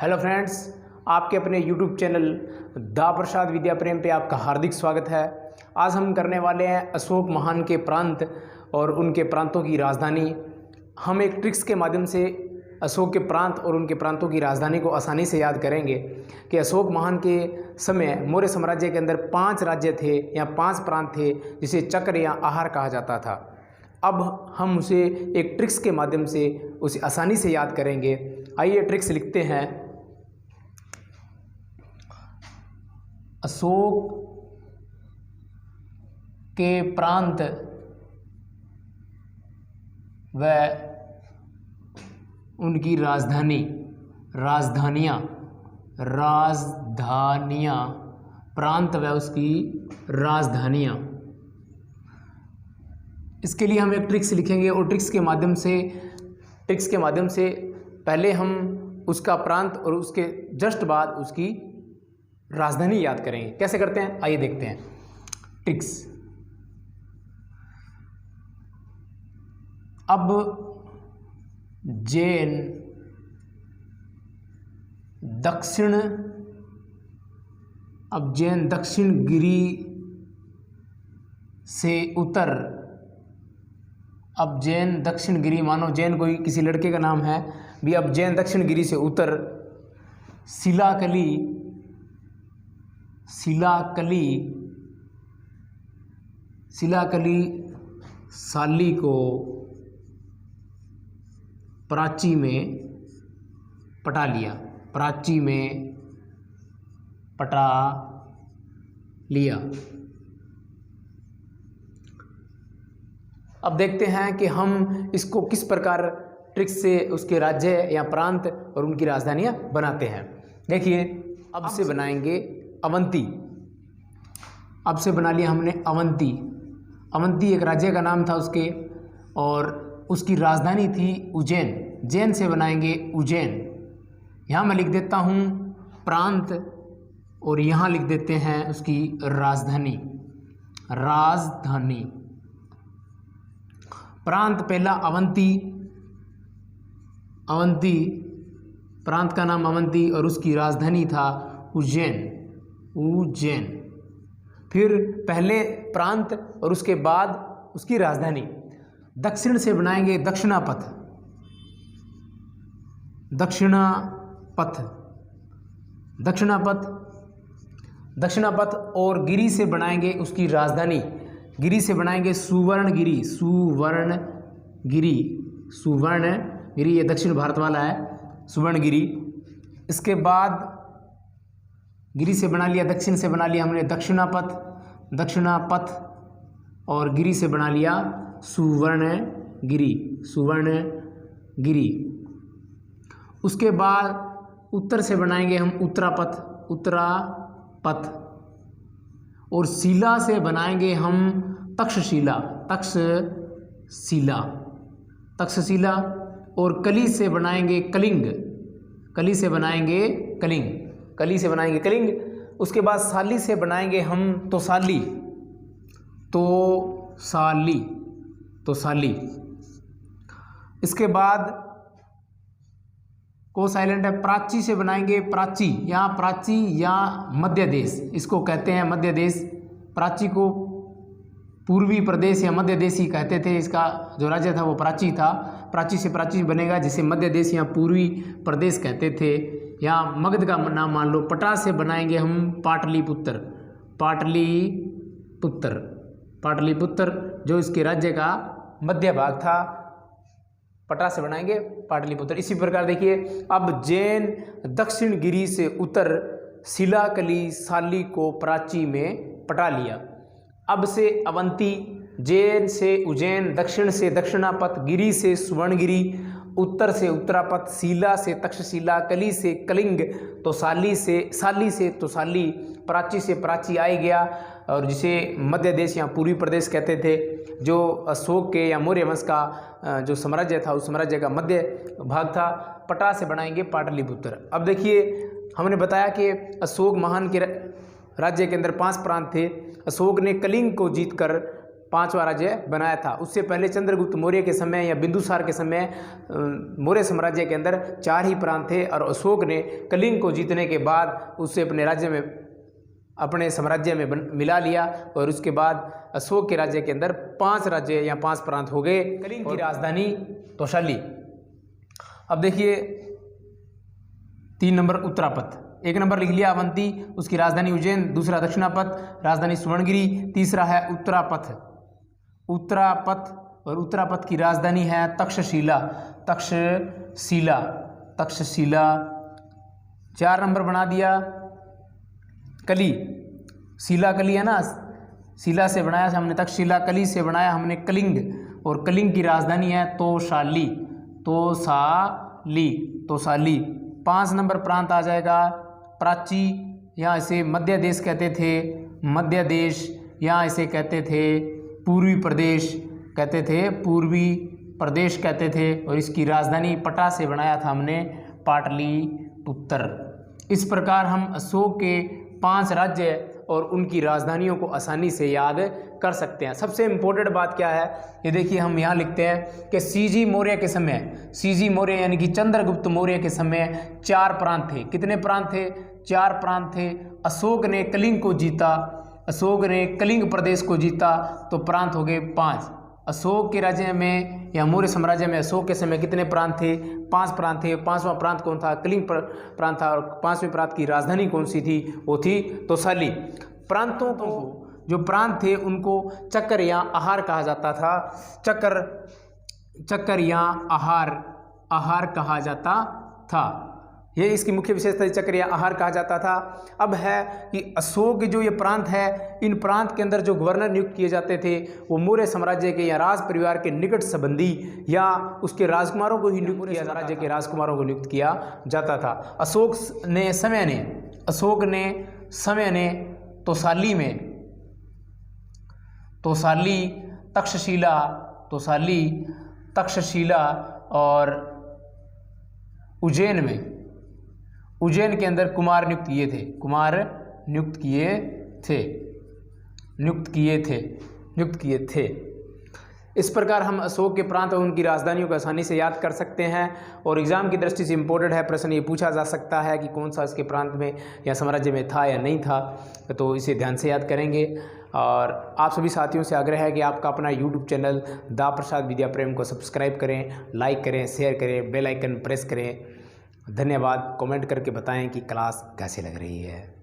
Hello friends, आपके अपने YouTube channel दा प्रसाद विद्या प्रेम पे आपका हार्दिक स्वागत है। आज हम करने वाले हैं अशोक महान के प्रांत और उनके प्रांतों की राजधानी। हम एक ट्रिक्स के माध्यम से अशोक के प्रांत और उनके प्रांतों की राजधानी को आसानी से याद करेंगे कि अशोक महान के समय मौर्य साम्राज्य के अंदर 5 राज्य थे या 5 प्रांत थे जिसे चक्र या आहार कहा जाता था। अब हम उसे एक ट्रिक्स के माध्यम से उसे आसानी से याद करेंगे। आइए ट्रिक्स लिखते हैं। अशोक के प्रांत व उनकी राजधानियाँ प्रांत व उसकी राजधानियाँ। इसके लिए हम एक ट्रिक्स लिखेंगे और ट्रिक्स के माध्यम से पहले हम उसका प्रांत और उसके जस्ट बाद उसकी राजधानी याद करेंगे। कैसे करते हैं आइए देखते हैं। ट्रिक्स। अब जैन दक्षिण गिरी से उत्तर। अब जैन दक्षिण गिरी, मानो जैन कोई किसी लड़के का नाम है भी। अब जैन दक्षिण गिरी से उत्तर शिलाकली साली को प्राची में पटा लिया। अब देखते हैं कि हम इसको किस प्रकार ट्रिक्स से उसके राज्य या प्रांत और उनकी राजधानियां बनाते हैं। देखिए, अब से बनाएंगे अवंती। अब से बना लिया हमने अवंती। अवंती एक राज्य का नाम था उसके, और उसकी राजधानी थी उज्जैन। जैन से बनाएंगे उज्जैन। यहाँ मैं लिख देता हूँ प्रांत और यहाँ लिख देते हैं उसकी राजधानी। प्रांत पहला अवंती प्रांत का नाम अवंती और उसकी राजधानी था उज्जैन। फिर पहले प्रांत और उसके बाद उसकी राजधानी। दक्षिण से बनाएंगे दक्षिणापथ और गिरी से बनाएंगे उसकी राजधानी। गिरी से बनाएंगे सुवर्णगिरी। ये दक्षिण भारत वाला है, सुवर्णगिरी। इसके बाद गिरी से बना लिया, दक्षिण से बना लिया हमने दक्षिणापथ और गिरी से बना लिया सुवर्णगिरी। उसके बाद उत्तर से बनाएंगे हम उत्तरापथ और शिला से बनाएंगे हम तक्षशिला और कली से बनाएंगे कलिंग। उसके बाद साली से बनाएंगे हम तोसाली। इसके बाद को साइलेंट है। प्राची से बनाएंगे प्राची या मध्य देश, इसको कहते हैं मध्य देश। प्राची को पूर्वी प्रदेश या मध्य देश ही कहते थे। इसका जो राज्य था वो प्राची था। प्राची से प्राची बनेगा जिसे मध्य देश या पूर्वी प्रदेश कहते थे। या मगध का नाम मान लो। पटा से बनाएंगे हम पाटलिपुत्र जो इसके राज्य का मध्य भाग था। पटा से बनाएंगे पाटलिपुत्र। इसी प्रकार देखिए, अब जैन दक्षिण गिरी से उत्तर शिलाकली साली को प्राची में पटा लिया। अब से अवंती, जैन से उज्जैन, दक्षिण से दक्षिणापथ, गिरी से सुवर्णगिरी, उत्तर से उत्तरापथ, शिला से तक्षशिला, कली से कलिंग, साली से तोसाली, प्राची से प्राची आ गया और जिसे मध्य देश या पूर्वी प्रदेश कहते थे। जो अशोक के या मौर्य वंश का जो साम्राज्य था उस साम्राज्य का मध्य भाग था। पटा से बनाएंगे पाटलिपुत्र। अब देखिए, हमने बताया कि अशोक महान के राज्य के अंदर 5 प्रांत थे। अशोक ने कलिंग को जीतकर 5वां राज्य बनाया था। उससे पहले चंद्रगुप्त मौर्य के समय या बिंदुसार के समय मौर्य साम्राज्य के अंदर 4 ही प्रांत थे और अशोक ने कलिंग को जीतने के बाद उसे अपने साम्राज्य में मिला लिया और उसके बाद अशोक के राज्य के अंदर 5 राज्य या 5 प्रांत हो गए। कलिंग की राजधानी तौशाली। अब देखिए 3 नंबर उत्तरापथ। 1 नंबर लिख लिया अवंती, उसकी राजधानी उज्जैन, दूसरा दक्षिणापथ, राजधानी सुवर्णगिरी, तीसरा है उत्तरापथ। उत्तरापथ और उत्तरापथ की राजधानी है तक्षशिला। तक्षशिला 4 नंबर बना दिया कली। शिला कली है ना, शिला से बनाया था हमने तक्षशिला, कली से बनाया हमने कलिंग और कलिंग की राजधानी है तौशाली। 5 नंबर प्रांत आ जाएगा प्राची, यहाँ इसे मध्य देश कहते थे, मध्य देश, यहाँ इसे कहते थे पूर्वी प्रदेश कहते थे और इसकी राजधानी पटा से बनाया था हमने पाटलिपुत्र। इस प्रकार हम अशोक के 5 राज्य और उनकी राजधानियों को आसानी से याद कर सकते हैं। सबसे इम्पोर्टेंट बात क्या है, ये देखिए हम यहाँ लिखते हैं कि सीजी मौर्य यानी कि चंद्रगुप्त मौर्य के समय 4 प्रांत थे। कितने प्रांत थे? 4 प्रांत थे। अशोक ने कलिंग प्रदेश को जीता तो प्रांत हो गए 5। अशोक के राज्य में या मौर्य साम्राज्य में अशोक के समय कितने प्रांत थे? 5 प्रांत थे। 5वां प्रांत कौन था? कलिंग प्रांत था। और 5वें प्रांत की राजधानी कौन सी थी? वो थी तौशाली। प्रांतों को, जो प्रांत थे उनको चक्र या आहार कहा जाता था। चक्कर या आहार कहा जाता था। ये इसकी मुख्य विशेषता, चक्र या आहार कहा जाता था। अब है कि अशोक जो ये प्रांत है, इन प्रांत के अंदर जो गवर्नर नियुक्त किए जाते थे वो मौर्य साम्राज्य के या राज परिवार के निकट संबंधी या उसके राजकुमारों को ही नियुक्त किया राज्य के राजकुमारों को नियुक्त किया जाता था। अशोक ने समय ने तौशाली, तक्षशिला और उज्जैन के अंदर कुमार नियुक्त किए थे। इस प्रकार हम अशोक के प्रांत और उनकी राजधानियों को आसानी से याद कर सकते हैं और एग्जाम की दृष्टि से इम्पोर्टेंट है। प्रश्न ये पूछा जा सकता है कि कौन सा इसके प्रांत में या साम्राज्य में था या नहीं था, तो इसे ध्यान से याद करेंगे। और आप सभी साथियों से आग्रह है कि आपका अपना यूट्यूब चैनल दा प्रसाद विद्या प्रेम को सब्सक्राइब करें, लाइक करें, शेयर करें, बेल आइकन प्रेस करें। धन्यवाद। कमेंट करके बताएं कि क्लास कैसे लग रही है।